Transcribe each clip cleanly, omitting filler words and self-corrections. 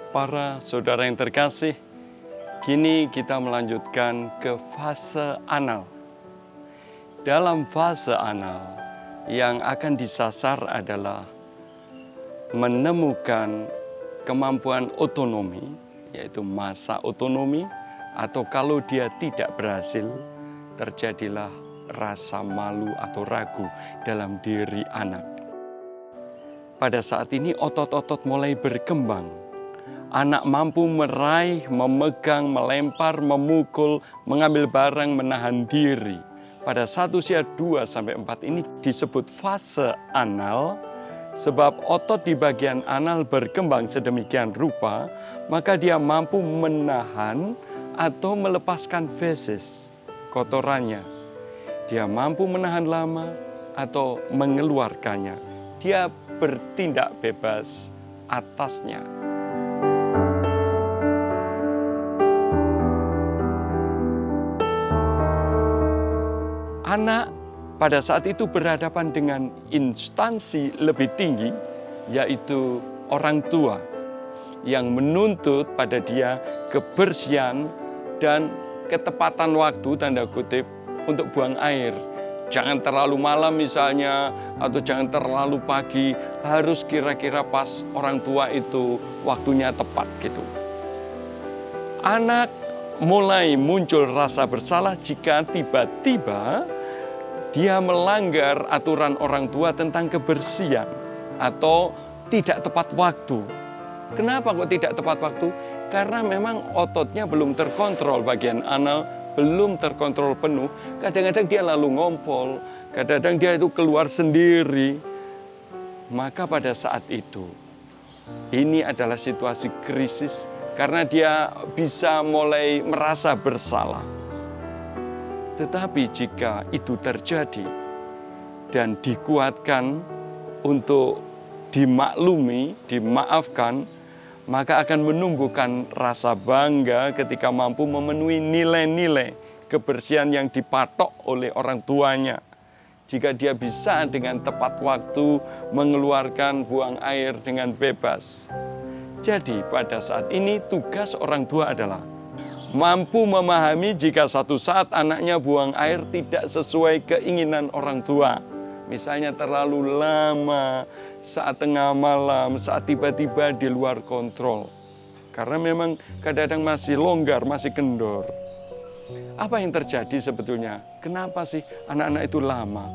Para saudara yang terkasih, kini kita melanjutkan ke fase anal. Dalam fase anal, yang akan disasar adalah menemukan kemampuan otonomi, yaitu masa otonomi, atau kalau dia tidak berhasil, terjadilah rasa malu atau ragu dalam diri anak. Pada saat ini otot-otot mulai berkembang. Anak mampu meraih, memegang, melempar, memukul, mengambil barang, menahan diri. Pada saat usia 2-4 ini disebut fase anal, sebab otot di bagian anal berkembang sedemikian rupa, maka dia mampu menahan atau melepaskan feses, kotorannya. Dia mampu menahan lama atau mengeluarkannya. Dia bertindak bebas atasnya. Anak pada saat itu berhadapan dengan instansi lebih tinggi, yaitu orang tua yang menuntut pada dia kebersihan dan ketepatan waktu, tanda kutip, untuk buang air. Jangan terlalu malam misalnya, atau jangan terlalu pagi, harus kira-kira pas orang tua itu waktunya tepat gitu. Anak mulai muncul rasa bersalah jika tiba-tiba dia melanggar aturan orang tua tentang kebersihan atau tidak tepat waktu. Kenapa kok tidak tepat waktu? Karena memang ototnya belum terkontrol, bagian anal belum terkontrol penuh. Kadang-kadang dia lalu ngompol, kadang-kadang dia itu keluar sendiri. Maka pada saat itu, ini adalah situasi krisis karena dia bisa mulai merasa bersalah. Tetapi jika itu terjadi dan dikuatkan untuk dimaklumi, dimaafkan, maka akan menumbuhkan rasa bangga ketika mampu memenuhi nilai-nilai kebersihan yang dipatok oleh orang tuanya. Jika dia bisa dengan tepat waktu mengeluarkan buang air dengan bebas. Jadi pada saat ini tugas orang tua adalah mampu memahami jika satu saat anaknya buang air tidak sesuai keinginan orang tua. Misalnya terlalu lama, saat tengah malam, saat tiba-tiba di luar kontrol. Karena memang kadang-kadang masih longgar, masih kendor. Apa yang terjadi sebetulnya? Kenapa sih anak-anak itu lama?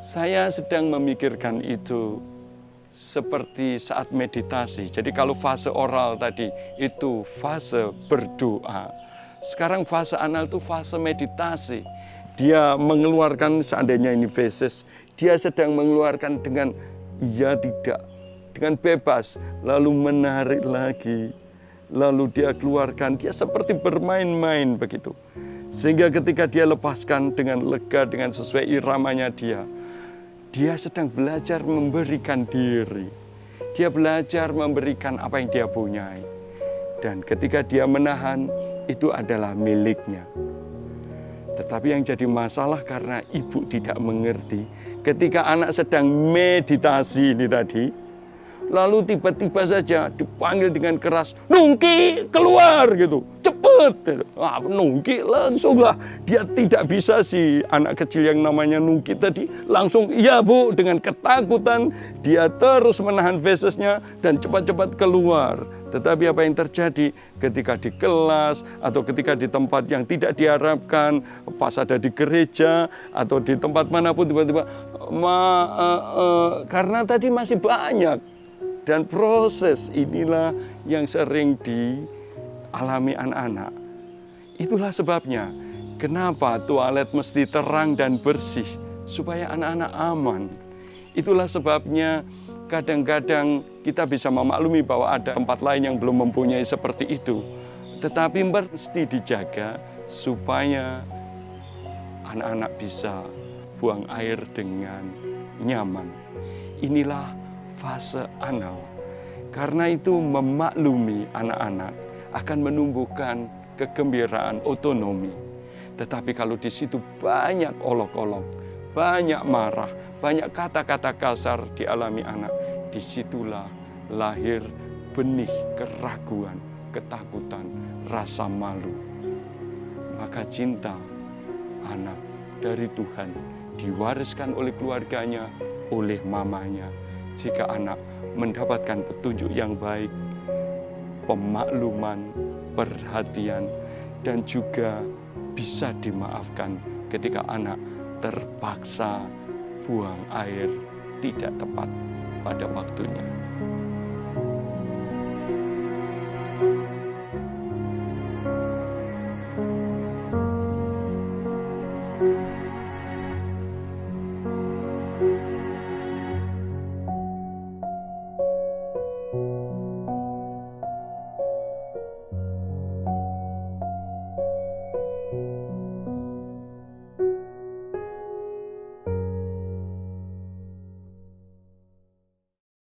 Saya sedang memikirkan itu seperti saat meditasi. Jadi kalau fase oral tadi itu fase berdoa. Sekarang fase anal itu fase meditasi. Dia mengeluarkan, seandainya ini feses, dia sedang mengeluarkan dengan ya tidak, dengan bebas, lalu menarik lagi, lalu dia keluarkan, dia seperti bermain-main begitu. Sehingga ketika dia lepaskan dengan lega, dengan sesuai iramanya dia sedang belajar memberikan diri. Dia belajar memberikan apa yang dia punyai. Dan ketika dia menahan, itu adalah miliknya. Tetapi yang jadi masalah karena ibu tidak mengerti. Ketika anak sedang meditasi ini tadi, lalu tiba-tiba saja dipanggil dengan keras, "Nungki, keluar!" gitu. Cepet! Nungki langsunglah. Dia tidak bisa si anak kecil yang namanya Nungki tadi langsung, "Iya Bu," dengan ketakutan. Dia terus menahan fesesnya dan cepat-cepat keluar. Tetapi apa yang terjadi ketika di kelas atau ketika di tempat yang tidak diharapkan, pas ada di gereja atau di tempat manapun tiba-tiba, karena tadi masih banyak. Dan proses inilah yang sering dialami anak-anak. Itulah sebabnya kenapa toilet mesti terang dan bersih supaya anak-anak aman. Itulah sebabnya kadang-kadang kita bisa memaklumi bahwa ada tempat lain yang belum mempunyai seperti itu. Tetapi mesti dijaga supaya anak-anak bisa buang air dengan nyaman. Inilah fase anal. Karena itu memaklumi anak-anak akan menumbuhkan kegembiraan otonomi. Tetapi kalau di situ banyak olok-olok, banyak marah, banyak kata-kata kasar dialami anak, disitulah lahir benih keraguan, ketakutan, rasa malu. Maka cinta anak dari Tuhan diwariskan oleh keluarganya, oleh mamanya. Jika anak mendapatkan petunjuk yang baik, pemakluman, perhatian, dan juga bisa dimaafkan ketika anak terpaksa buang air tidak tepat pada waktunya.